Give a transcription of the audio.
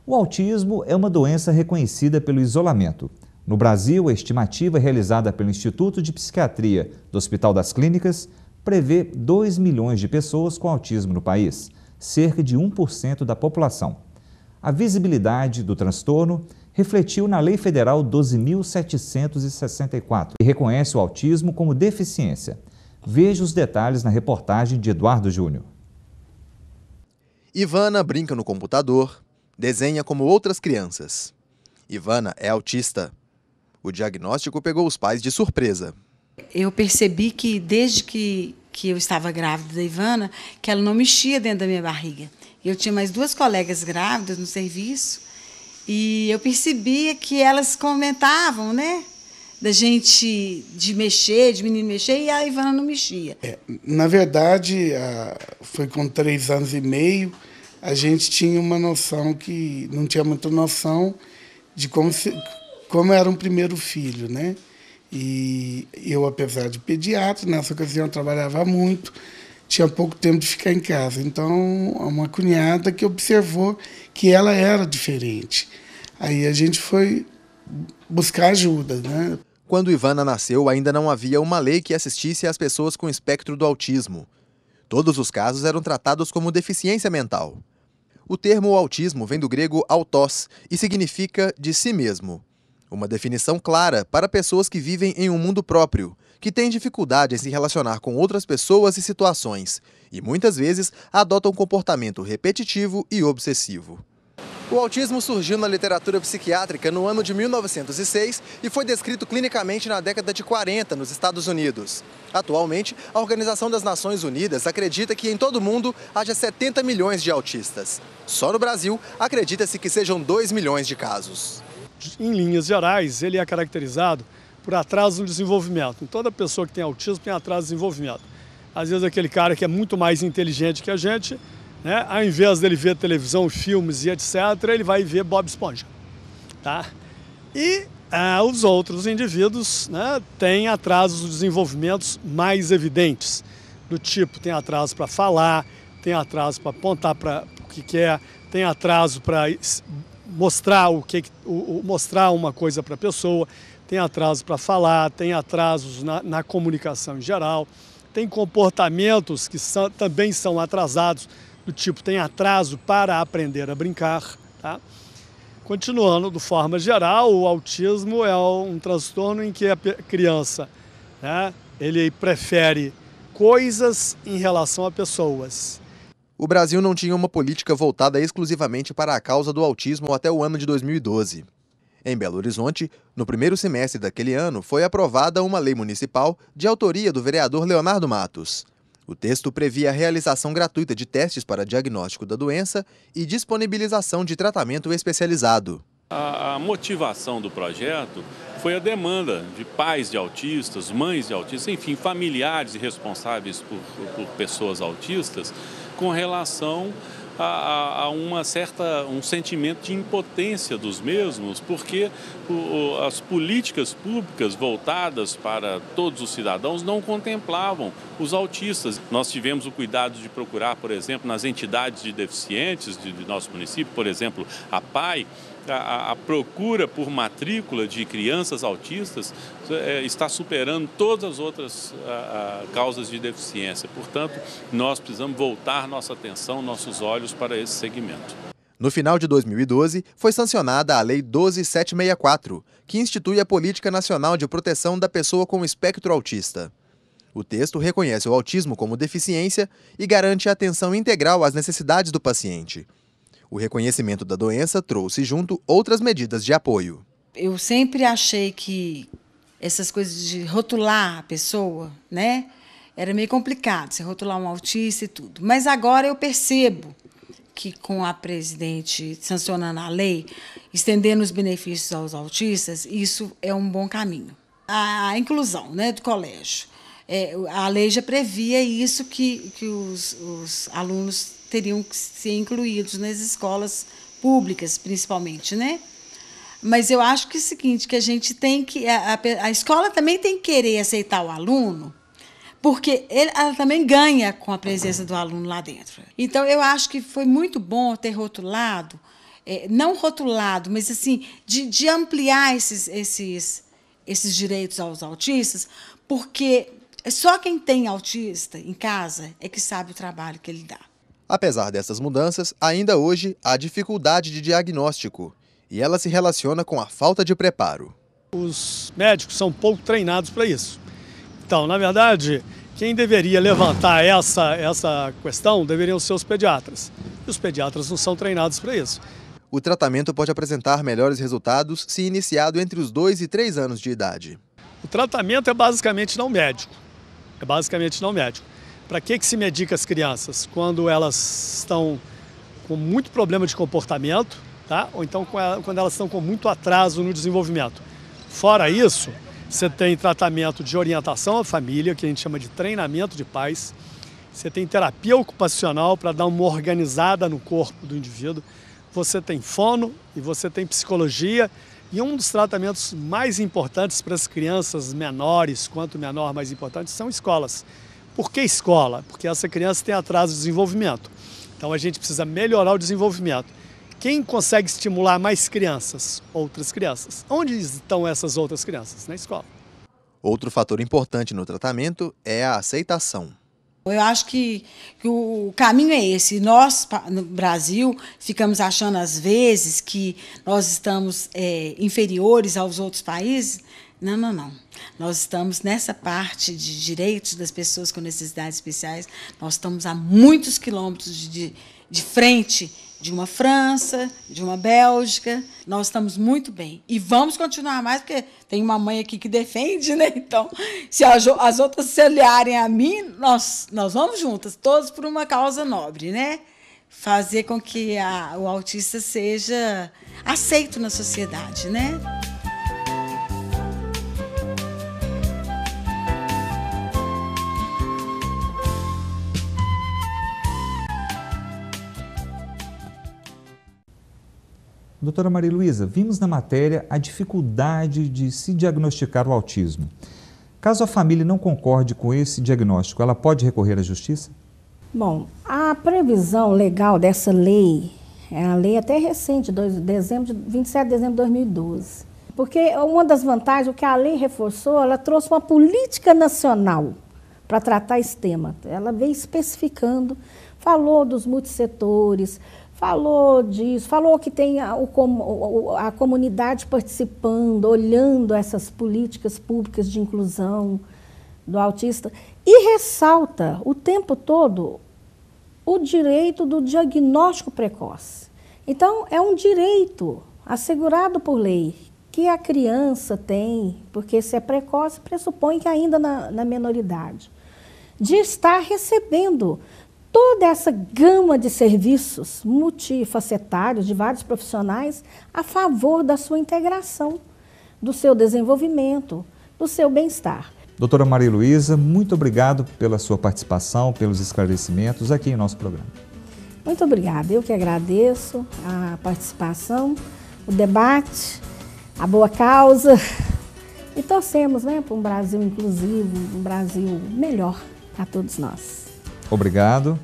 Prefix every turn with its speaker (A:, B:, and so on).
A: O autismo é uma doença reconhecida pelo isolamento. No Brasil, a estimativa realizada pelo Instituto de Psiquiatria do Hospital das Clínicas prevê 2 milhões de pessoas com autismo no país, cerca de 1% da população. A visibilidade do transtorno refletiu na Lei Federal 12.764, que reconhece o autismo como deficiência. Veja os detalhes na reportagem de Eduardo Júnior.
B: Ivana brinca no computador, desenha como outras crianças. Ivana é autista. O diagnóstico pegou os pais de surpresa.
C: Eu percebi que desde que eu estava grávida da Ivana, que ela não mexia dentro da minha barriga. Eu tinha mais 2 colegas grávidas no serviço e eu percebia que elas comentavam, né? Da gente de mexer, de menino mexer, e a Ivana não mexia.
D: Na verdade, foi com 3 anos e meio, a gente tinha uma noção que não tinha muita noção de como era um primeiro filho, né? E eu, apesar de pediatra, nessa ocasião eu trabalhava muito, tinha pouco tempo de ficar em casa. Então, uma cunhada que observou que ela era diferente. Aí a gente foi buscar ajuda, né?
B: Quando Ivana nasceu, ainda não havia uma lei que assistisse às pessoas com espectro do autismo. Todos os casos eram tratados como deficiência mental. O termo autismo vem do grego autos e significa de si mesmo. Uma definição clara para pessoas que vivem em um mundo próprio, que têm dificuldade em se relacionar com outras pessoas e situações, e muitas vezes adotam um comportamento repetitivo e obsessivo. O autismo surgiu na literatura psiquiátrica no ano de 1906 e foi descrito clinicamente na década de 40 nos Estados Unidos. Atualmente, a Organização das Nações Unidas acredita que em todo o mundo haja 70 milhões de autistas. Só no Brasil, acredita-se que sejam 2 milhões de casos.
E: Em linhas gerais, ele é caracterizado por atraso no desenvolvimento. Toda pessoa que tem autismo tem atraso de desenvolvimento. Às vezes aquele cara que é muito mais inteligente que a gente, né, ao invés dele ver televisão, filmes e etc., ele vai ver Bob Esponja. Tá? E os outros indivíduos, né, têm atrasos de desenvolvimentos mais evidentes, do tipo, tem atraso para falar, tem atraso para apontar para o que quer, tem atraso para mostrar mostrar uma coisa para a pessoa, tem atraso para falar, tem atrasos na comunicação em geral, tem comportamentos que também são atrasados, do tipo, tem atraso para aprender a brincar. Tá? Continuando, de forma geral, o autismo é um transtorno em que a criança, né, ele prefere coisas em relação a pessoas.
B: O Brasil não tinha uma política voltada exclusivamente para a causa do autismo até o ano de 2012. Em Belo Horizonte, no primeiro semestre daquele ano, foi aprovada uma lei municipal de autoria do vereador Leonardo Matos. O texto previa a realização gratuita de testes para diagnóstico da doença e disponibilização de tratamento especializado.
F: A motivação do projeto foi a demanda de pais de autistas, mães de autistas, enfim, familiares e responsáveis por pessoas autistas, com relação a um sentimento de impotência dos mesmos, porque as políticas públicas voltadas para todos os cidadãos não contemplavam os autistas. Nós tivemos o cuidado de procurar, por exemplo, nas entidades de deficientes de nosso município, por exemplo, a PAI, a procura por matrícula de crianças autistas está superando todas as outras causas de deficiência. Portanto, nós precisamos voltar nossa atenção, nossos olhos para esse segmento.
B: No final de 2012, foi sancionada a Lei 12.764, que institui a Política Nacional de Proteção da Pessoa com Espectro Autista. O texto reconhece o autismo como deficiência e garante a atenção integral às necessidades do paciente. O reconhecimento da doença trouxe junto outras medidas de apoio.
C: Eu sempre achei que essas coisas de rotular a pessoa, né, era meio complicado, você rotular um autista e tudo. Mas agora eu percebo que com a presidente sancionando a lei, estendendo os benefícios aos autistas, isso é um bom caminho. A inclusão, né, do colégio. A lei já previa isso, que os alunos teriam que ser incluídos nas escolas públicas, principalmente, né? Mas eu acho que é o seguinte, que a gente tem que... A escola também tem que querer aceitar o aluno, porque ela também ganha com a presença do aluno lá dentro. Então, eu acho que foi muito bom ter rotulado não rotulado, mas assim, de ampliar esses direitos aos autistas, porque só quem tem autista em casa é que sabe o trabalho que ele dá.
B: Apesar dessas mudanças, ainda hoje há dificuldade de diagnóstico e ela se relaciona com a falta de preparo.
E: Os médicos são pouco treinados para isso. Então, na verdade, quem deveria levantar essa questão deveriam ser os pediatras. E os pediatras não são treinados para isso.
B: O tratamento pode apresentar melhores resultados se iniciado entre os 2 e 3 anos de idade.
E: O tratamento é basicamente não médico. Para que se medica as crianças? Quando elas estão com muito problema de comportamento, tá? Ou então quando elas estão com muito atraso no desenvolvimento. Fora isso, você tem tratamento de orientação à família, que a gente chama de treinamento de pais. Você tem terapia ocupacional para dar uma organizada no corpo do indivíduo. Você tem fono e você tem psicologia. E um dos tratamentos mais importantes para as crianças menores, quanto menor, mais importante, são escolas. Por que escola? Porque essa criança tem atraso de desenvolvimento. Então a gente precisa melhorar o desenvolvimento. Quem consegue estimular mais crianças? Outras crianças. Onde estão essas outras crianças? Na escola.
B: Outro fator importante no tratamento é a aceitação.
C: Eu acho que o caminho é esse. Nós, no Brasil, ficamos achando às vezes que nós estamos inferiores aos outros países. Não. Nós estamos nessa parte de direitos das pessoas com necessidades especiais. Nós estamos a muitos quilômetros de frente de uma França, de uma Bélgica. Nós estamos muito bem. E vamos continuar mais, porque tem uma mãe aqui que defende, né? Então, se as outras se aliarem a mim, nós vamos juntas, todos por uma causa nobre, né? Fazer com que o autista seja aceito na sociedade, né?
A: Doutora Maria Luísa, vimos na matéria a dificuldade de se diagnosticar o autismo. Caso a família não concorde com esse diagnóstico, ela pode recorrer à justiça?
G: Bom, a previsão legal dessa lei, é a lei até recente, 27 de dezembro de 2012. Porque uma das vantagens, o que a lei reforçou, ela trouxe uma política nacional para tratar esse tema. Ela veio especificando, falou dos multissetores, falou disso, falou que tem a comunidade participando, olhando essas políticas públicas de inclusão do autista e ressalta o tempo todo o direito do diagnóstico precoce. Então, é um direito assegurado por lei que a criança tem, porque se é precoce, pressupõe que ainda na menoridade, de estar recebendo toda essa gama de serviços multifacetários de vários profissionais a favor da sua integração, do seu desenvolvimento, do seu bem-estar.
A: Doutora Maria Luísa, muito obrigado pela sua participação, pelos esclarecimentos aqui em nosso programa.
G: Muito obrigada, eu que agradeço a participação, o debate, a boa causa e torcemos, né, para um Brasil inclusivo, um Brasil melhor a todos nós.
A: Obrigado.